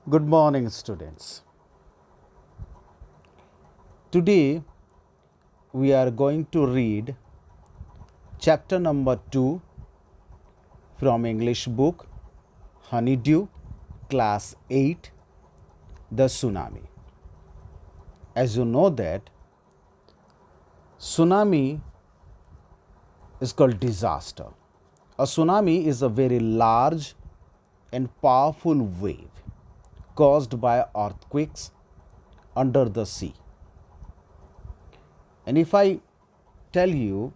Good morning, students. Today we are going to read chapter number 2 from English book Honeydew, class 8, The Tsunami. As you know that tsunami is called disaster. A tsunami is a very large and powerful wave caused by earthquakes under the sea. And if I tell you,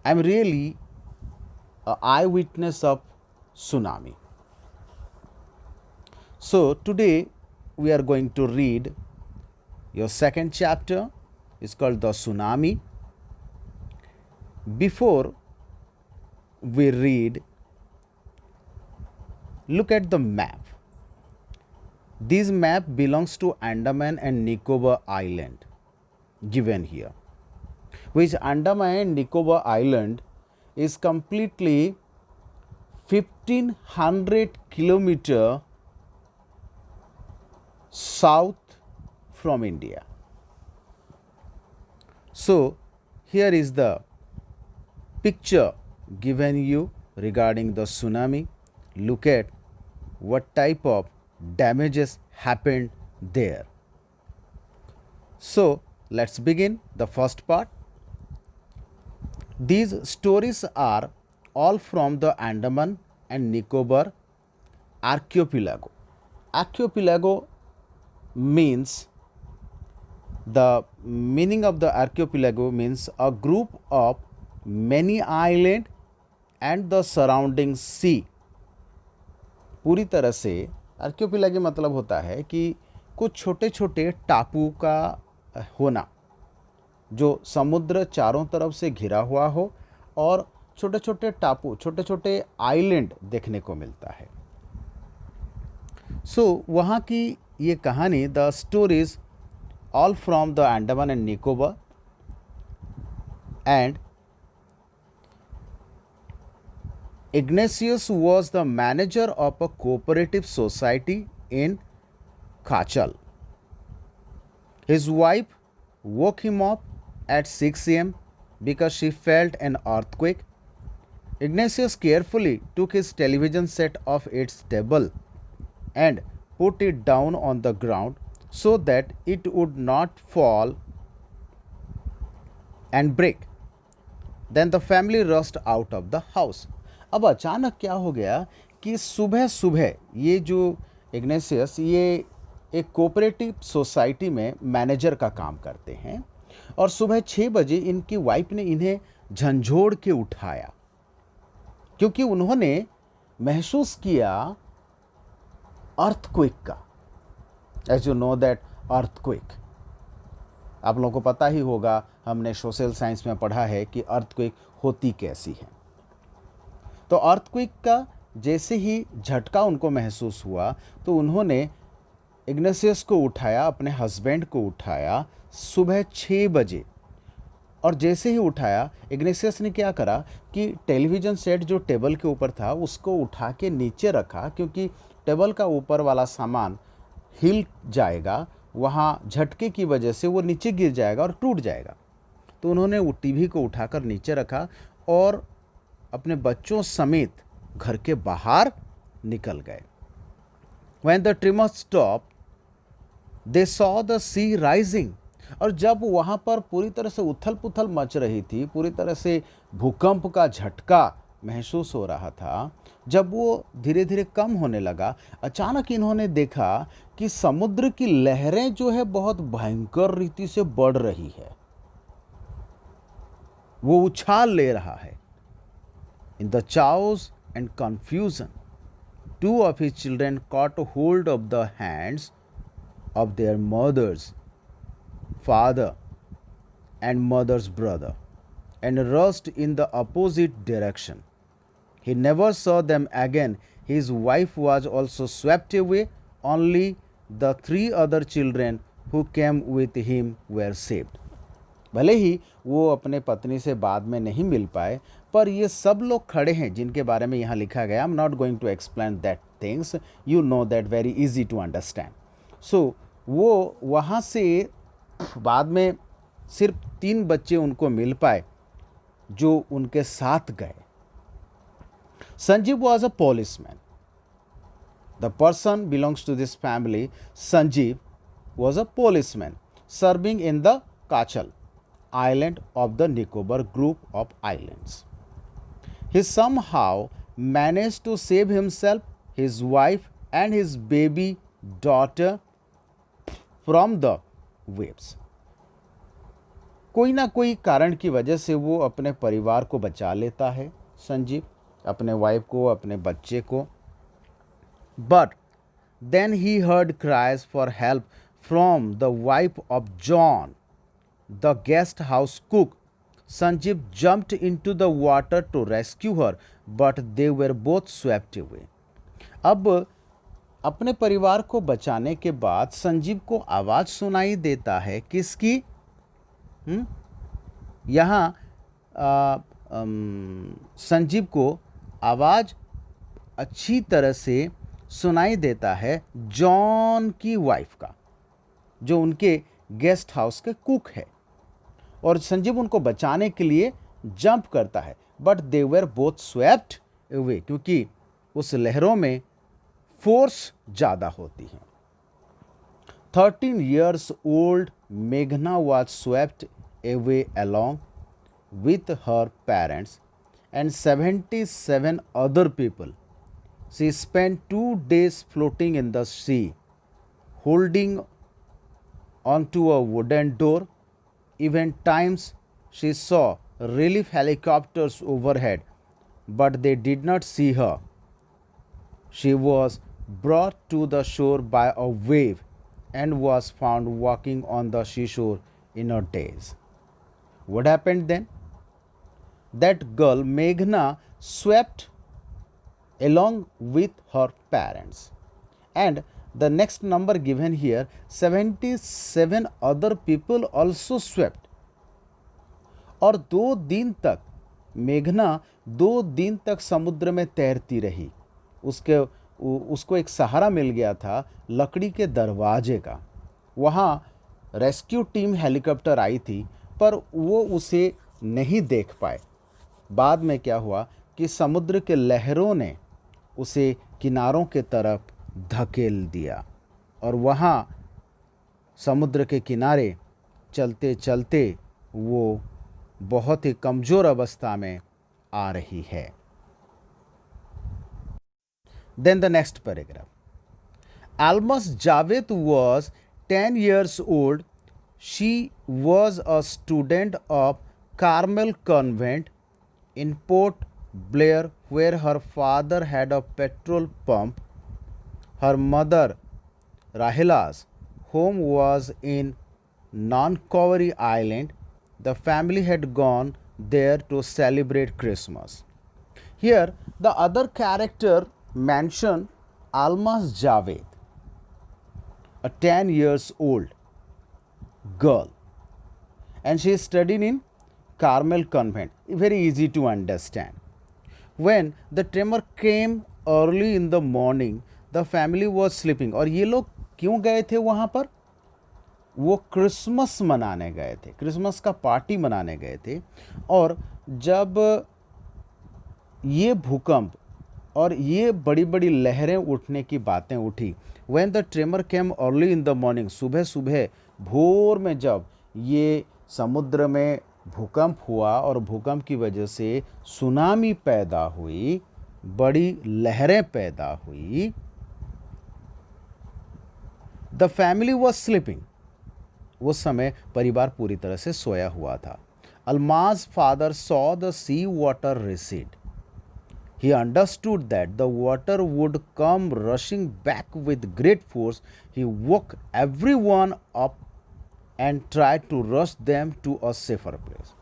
I'm really an eyewitness of tsunami. So today we are going to read your second chapter. It's called The Tsunami. Before we read, look at the map. This map belongs to Andaman and Nicobar Island given here, which Andaman and Nicobar Island is completely 1500 kilometer south from India. So here is the picture given you regarding the tsunami. Look at what type of damages happened there. So let's begin the first part. These stories are all from the Andaman and Nicobar archipelago. Archipelago means, the meaning of the archipelago means a group of many island and the surrounding sea. पूरी तरह से आर्कियोपेलागो मतलब होता है कि कुछ छोटे छोटे टापू का होना, जो समुद्र चारों तरफ से घिरा हुआ हो और छोटे छोटे टापू, छोटे छोटे आइलैंड देखने को मिलता है. सो वहाँ की ये कहानी, the stories all from the Andaman and Nicobar, and Ignatius was the manager of a cooperative society in Kachal. His wife woke him up at 6 a.m. because she felt an earthquake. Ignatius carefully took his television set off its table and put it down on the ground so that it would not fall and break. Then the family rushed out of the house. अब अचानक क्या हो गया कि सुबह सुबह ये जो इग्नेशियस, ये एक कोऑपरेटिव सोसाइटी में मैनेजर का काम करते हैं, और सुबह 6 बजे इनकी वाइफ ने इन्हें झंझोड़ के उठाया, क्योंकि उन्होंने महसूस किया अर्थक्वेक का. As you know that earthquake, आप लोगों को पता ही होगा, हमने सोशल साइंस में पढ़ा है कि अर्थक्वेक होती कैसी है. तो अर्थक्वेक का जैसे ही झटका उनको महसूस हुआ तो उन्होंने इग्नेशियस को उठाया, अपने हस्बैंड को उठाया सुबह 6 बजे. और जैसे ही उठाया, इग्नेशियस ने क्या करा कि टेलीविज़न सेट जो टेबल के ऊपर था उसको उठा के नीचे रखा, क्योंकि टेबल का ऊपर वाला सामान हिल जाएगा, वहाँ झटके की वजह से वो नीचे गिर जाएगा और टूट जाएगा. तो उन्होंने वो टीवी को उठाकर नीचे रखा और अपने बच्चों समेत घर के बाहर निकल गए. When the tremor stopped, they saw the sea rising. और जब वहाँ पर पूरी तरह से उथल पुथल मच रही थी, पूरी तरह से भूकंप का झटका महसूस हो रहा था, जब वो धीरे धीरे कम होने लगा, अचानक इन्होंने देखा कि समुद्र की लहरें जो है बहुत भयंकर रीति से बढ़ रही है, वो उछाल ले रहा है. In the chaos and confusion, 2 of his children caught hold of the hands of their mothers, father and mother's brother, and rushed in the opposite direction. He never saw them again. His wife was also swept away. Only the 3 other children who came with him were saved. भले ही वो अपने पत्नी से बाद में नहीं मिल पाए, पर ये सब लोग खड़े हैं जिनके बारे में यहाँ लिखा गया. I am not going to explain that things, you know that very easy to understand. So वो वहाँ से बाद में सिर्फ 3 बच्चे उनको मिल पाए जो उनके साथ गए. Sanjeev was a policeman. The person belongs to this family, Sanjeev, was a policeman serving in the Kachal island of the Nicobar group of islands. He somehow managed to save himself, his wife, and his baby daughter from the waves. कोई ना कोई कारण की वजह से वो अपने परिवार को बचा लेता है संजीव, अपने वाइफ को, अपने बच्चे को. But then he heard cries for help from the wife of John, the guest house cook. Sanjeev jumped into the water to rescue her, but they were both swept away. अब अपने परिवार को बचाने के बाद संजीव को आवाज़ सुनाई देता है किसकी? यहाँ संजीव को आवाज़ अच्छी तरह से सुनाई देता है जॉन की वाइफ का, जो उनके गेस्ट हाउस के कुक है. और संजीव उनको बचाने के लिए जंप करता है. But they were both swept away, क्योंकि उस लहरों में फोर्स ज़्यादा होती है. 13 years old Meghna was swept away along with her parents and 77 other people. She spent 2 days floating in the sea, holding onto a wooden door. Even times she saw relief helicopters overhead, but they did not see her. She was brought to the shore by a wave and was found walking on the seashore in a daze. What happened then? That girl Meghna swept along with her parents, and the next number given here, 77 other people also swept. और 2 दिन तक मेघना 2 दिन तक समुद्र में तैरती रही. उसको एक सहारा मिल गया था लकड़ी के दरवाजे का. वहाँ रेस्क्यू टीम हेलीकॉप्टर आई थी, पर वो उसे नहीं देख पाए. बाद में क्या हुआ कि समुद्र के लहरों ने उसे किनारों के तरफ धकेल दिया, और वहाँ समुद्र के किनारे चलते चलते वो बहुत ही कमज़ोर अवस्था में आ रही है. Then the next paragraph. Almas Javed was 10 years old. She was a student of Carmel Convent in Port Blair, where her father had a petrol pump. Her mother, Rahila's home was in Nankovary Island. The family had gone there to celebrate Christmas. Here, the other character mentioned Almas Javed, a 10 years old girl, and she studied in Carmel Convent. Very easy to understand. When the tremor came early in the morning, the family was sleeping. और ये लोग क्यों गए थे वहाँ पर? वो Christmas मनाने गए थे, क्रिसमस का पार्टी मनाने गए थे. और जब ये भूकंप और ये बड़ी बड़ी लहरें उठने की बातें उठी, when the tremor came early in the morning, सुबह सुबह भोर में जब ये समुद्र में भूकंप हुआ और भूकंप की वजह से सुनामी पैदा हुई, बड़ी लहरें पैदा हुई, the family was sleeping. उस समय परिवार पूरी तरह से सोया हुआ था. Alma's father saw the sea water recede. He understood that the water would come rushing back with great force. He woke everyone up and tried to rush them to a safer place.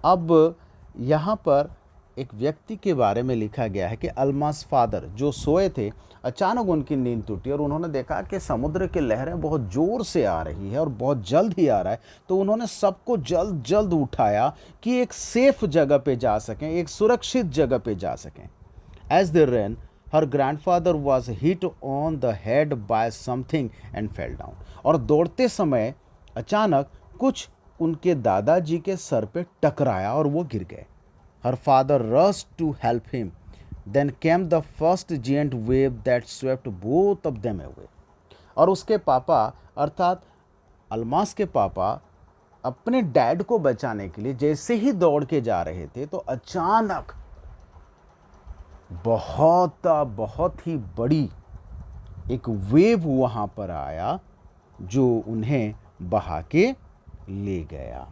अब यहाँ पर एक व्यक्ति के बारे में लिखा गया है कि अल्मास फादर जो सोए थे, अचानक उनकी नींद टूटी और उन्होंने देखा कि समुद्र की लहरें बहुत ज़ोर से आ रही है और बहुत जल्द ही आ रहा है. तो उन्होंने सबको जल्द जल्द उठाया कि एक सेफ जगह पे जा सकें, एक सुरक्षित जगह पे जा सकें. As they ran, her grandfather was hit on the head by something and fell down. और दौड़ते समय अचानक कुछ उनके दादाजी के सर पे टकराया और वो गिर गए. Her father rushed to help him. Then came the first giant wave that swept both of them away. और उसके पापा अर्थात अल्मास के पापा अपने डैड को बचाने के लिए जैसे ही दौड़ के जा रहे थे तो अचानक बहुत ही बड़ी एक वेव वहाँ पर आया जो उन्हें बहा के ले गया.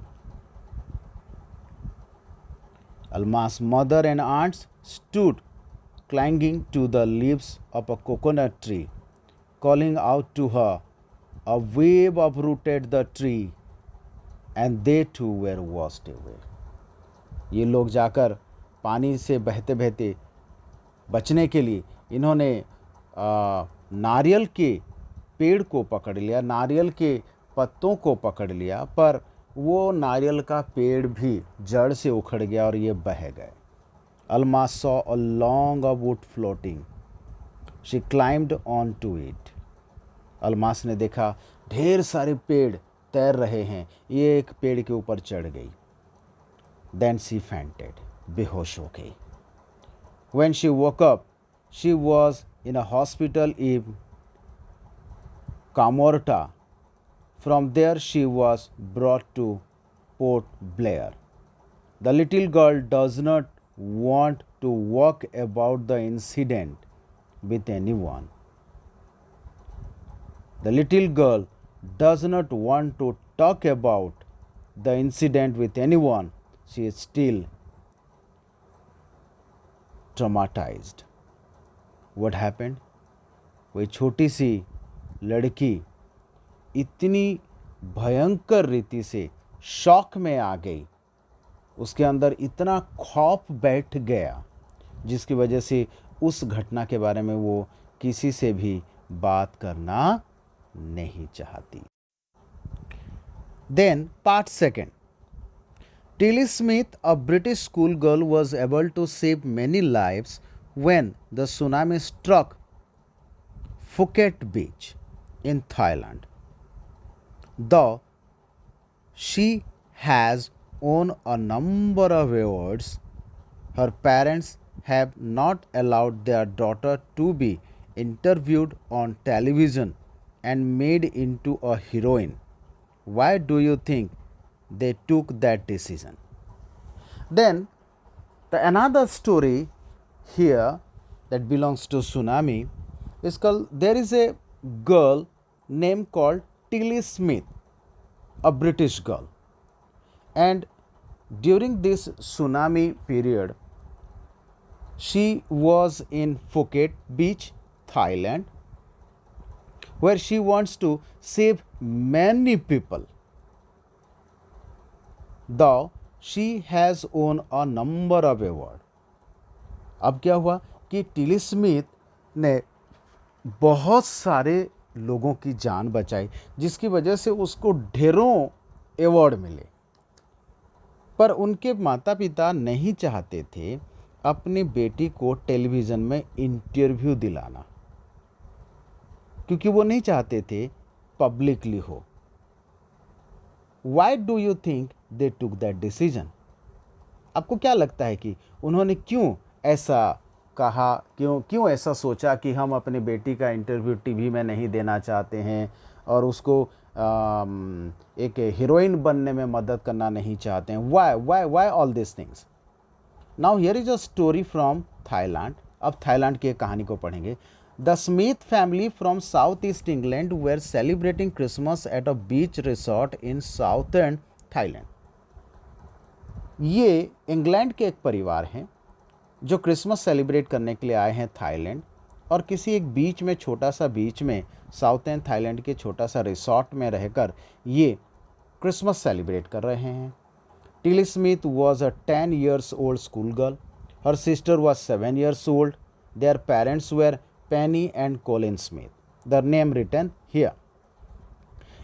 Alma's mother and aunts stood clinging to the leaves of a coconut tree, calling out to her. A wave uprooted the tree, and they too were washed away. ये लोग जाकर पानी से बहते बहते बचने के लिए इन्होंने नारियल के पेड़ को पकड़ लिया, नारियल के पत्तों को पकड़ लिया, पर वो नारियल का पेड़ भी जड़ से उखड़ गया और ये बह गए. Alma saw a long wood floating. She climbed onto it. Almas ने देखा ढेर सारे पेड़ तैर रहे हैं, ये एक पेड़ के ऊपर चढ़ गई. Then she fainted. बेहोश हो गई. When she woke up, she was in a hospital in Camorta. From there she was brought to Port Blair. The little girl does not want to walk about the incident with anyone. The little girl does not want to talk about the incident with anyone. She is still traumatized. What happened? वही छोटी सी लड़की इतनी भयंकर रीति से shock में आ गई, उसके अंदर इतना खौफ बैठ गया जिसकी वजह से उस घटना के बारे में वो किसी से भी बात करना नहीं चाहती. Then part second. Tilly Smith, a British schoolgirl, was able to save many lives when the tsunami struck Phuket Beach in Thailand. Though she has won a number of awards, her parents have not allowed their daughter to be interviewed on television and made into a heroine. Why do you think they took that decision? Then another story here that belongs to tsunami is called, there is a girl named called Tilly Smith, a British girl, and during this tsunami period she was in Phuket Beach, Thailand, where she wants to save many people. Though she has won a number of awards. अब क्या हुआ कि Tilly Smith ने बहुत सारे लोगों की जान बचाई जिसकी वजह से उसको ढेरों अवार्ड मिले, पर उनके माता पिता नहीं चाहते थे अपनी बेटी को टेलीविज़न में इंटरव्यू दिलाना, क्योंकि वो नहीं चाहते थे पब्लिकली हो. Why do you think they took that decision? आपको क्या लगता है कि उन्होंने क्यों ऐसा कहा, क्यों ऐसा सोचा कि हम अपनी बेटी का इंटरव्यू टीवी में नहीं देना चाहते हैं और उसको एक हीरोइन बनने में मदद करना नहीं चाहते हैं? Why all these things? Now here is a story from Thailand. अब थाईलैंड की एक कहानी को पढ़ेंगे. The Smith family from Southeast England were celebrating Christmas at a beach resort in southern Thailand. ये इंग्लैंड के एक परिवार हैं जो क्रिसमस सेलिब्रेट करने के लिए आए हैं थाईलैंड, और किसी एक बीच में, छोटा सा बीच में, साउथर्न थाईलैंड के छोटा सा रिसोर्ट में रहकर ये क्रिसमस सेलिब्रेट कर रहे हैं. Tilly Smith was a 10 years old schoolgirl. Her sister was 7 years old. Their parents were Penny and Colin Smith. Their name written here.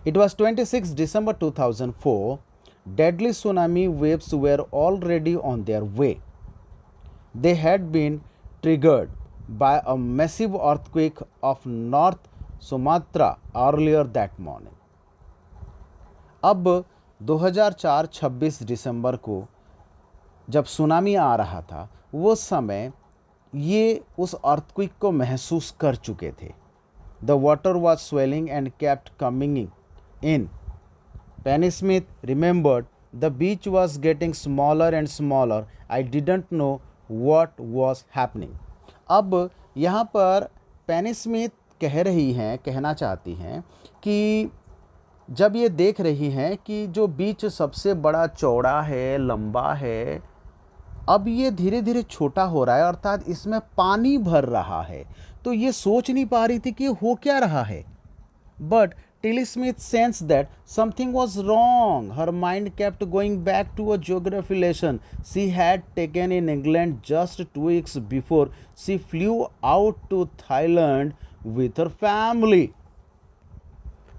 It was 26 December 2004. Deadly tsunami waves were already on their way. They had been triggered by a massive earthquake of North Sumatra earlier that morning. अब 2004 26 दिसंबर को जब tsunami आ रहा था, वो समय ये उस earthquake को महसूस कर चुके थे. The water was swelling and kept coming in. Penny Smith remembered the beach was getting smaller and smaller. I didn't know what was happening. अब यहाँ पर पेनी स्मिथ कहना चाहती हैं कि जब ये देख रही हैं कि जो बीच सबसे बड़ा चौड़ा है, लंबा है, अब ये धीरे धीरे छोटा हो रहा है, अर्थात इसमें पानी भर रहा है, तो ये सोच नहीं पा रही थी कि हो क्या रहा है. But Tilly Smith sensed that something was wrong. Her mind kept going back to a geography lesson she had taken in England just 2 weeks before she flew out to Thailand with her family.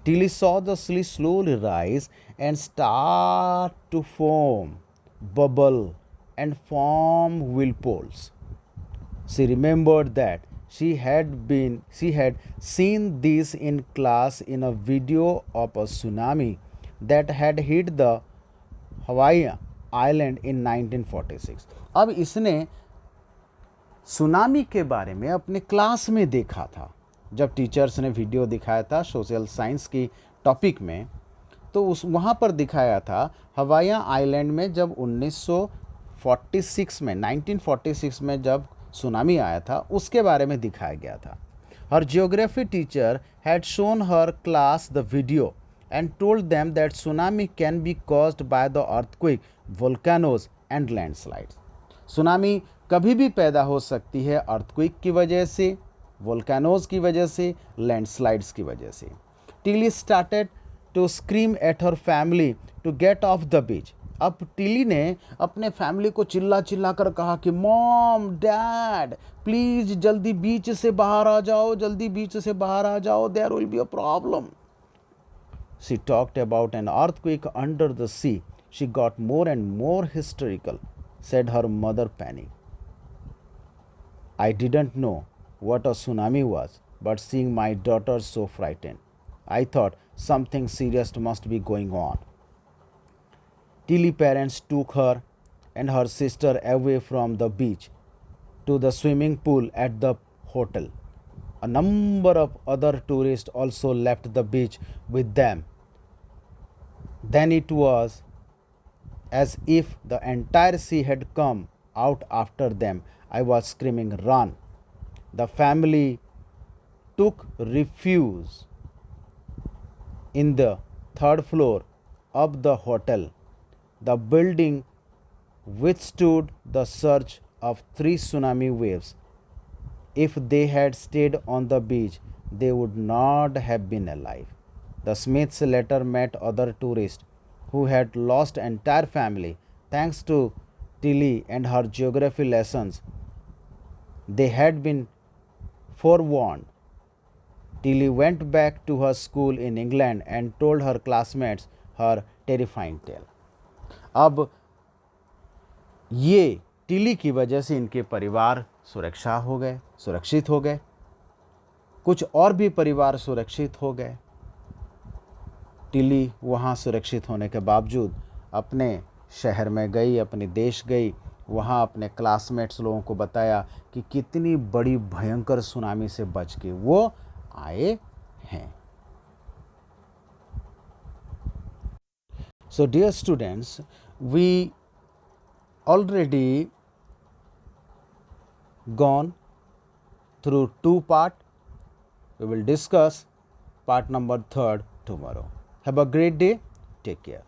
Tilly saw the sea slowly rise and start to foam, bubble, and form whirlpools. She remembered that she had seen this in class in a video of a tsunami that had hit the Hawaii island in 1946. अब इसने tsunami के बारे में अपने class में देखा था. जब टीचर्स ने वीडियो दिखाया था सोशल साइंस की टॉपिक में, तो उस वहाँ पर दिखाया था हवाई आइलैंड में जब 1946 में जब सुनामी आया था, उसके बारे में दिखाया गया था. Her geography teacher had shown her class the video and told them that tsunami can be caused by the earthquake, volcanoes and landslides. Tsunami कभी भी पैदा हो सकती है अर्थक्वेक की वजह से, वोल्केनोज की वजह से, लैंडस्लाइड्स की वजह से. Tilly started to scream at her family to get off the beach. अब टिली ने अपने फैमिली को चिल्ला चिल्ला कर कहा कि मॉम, डैड, प्लीज जल्दी बीच से बाहर आ जाओ, जल्दी बीच से बाहर आ जाओ, there will be a problem. She talked about an earthquake under the sea. She got more and more hysterical, said her mother Penny. I didn't know what a tsunami was, but seeing my daughter so frightened, I thought something serious must be going on. Tilly's parents took her and her sister away from the beach to the swimming pool at the hotel. A number of other tourists also left the beach with them. Then it was as if the entire sea had come out after them. I was screaming, "Run!" The family took refuge in the third floor of the hotel. The building withstood the surge of 3 tsunami waves. If they had stayed on the beach, they would not have been alive. The Smiths later met other tourists who had lost entire family. Thanks to Tilly and her geography lessons, they had been forewarned. Tilly went back to her school in England and told her classmates her terrifying tale. अब ये Tilly की वजह से इनके परिवार सुरक्षित हो गए. कुछ और भी परिवार सुरक्षित हो गए. टिली वहाँ सुरक्षित होने के बावजूद अपने शहर में गई, अपने देश गई, वहाँ अपने क्लासमेट्स लोगों को बताया कि कितनी बड़ी भयंकर सुनामी से बच के वो आए हैं. So dear students, we already gone through 2 parts. We will discuss part number 3 tomorrow. Have a great day. Take care.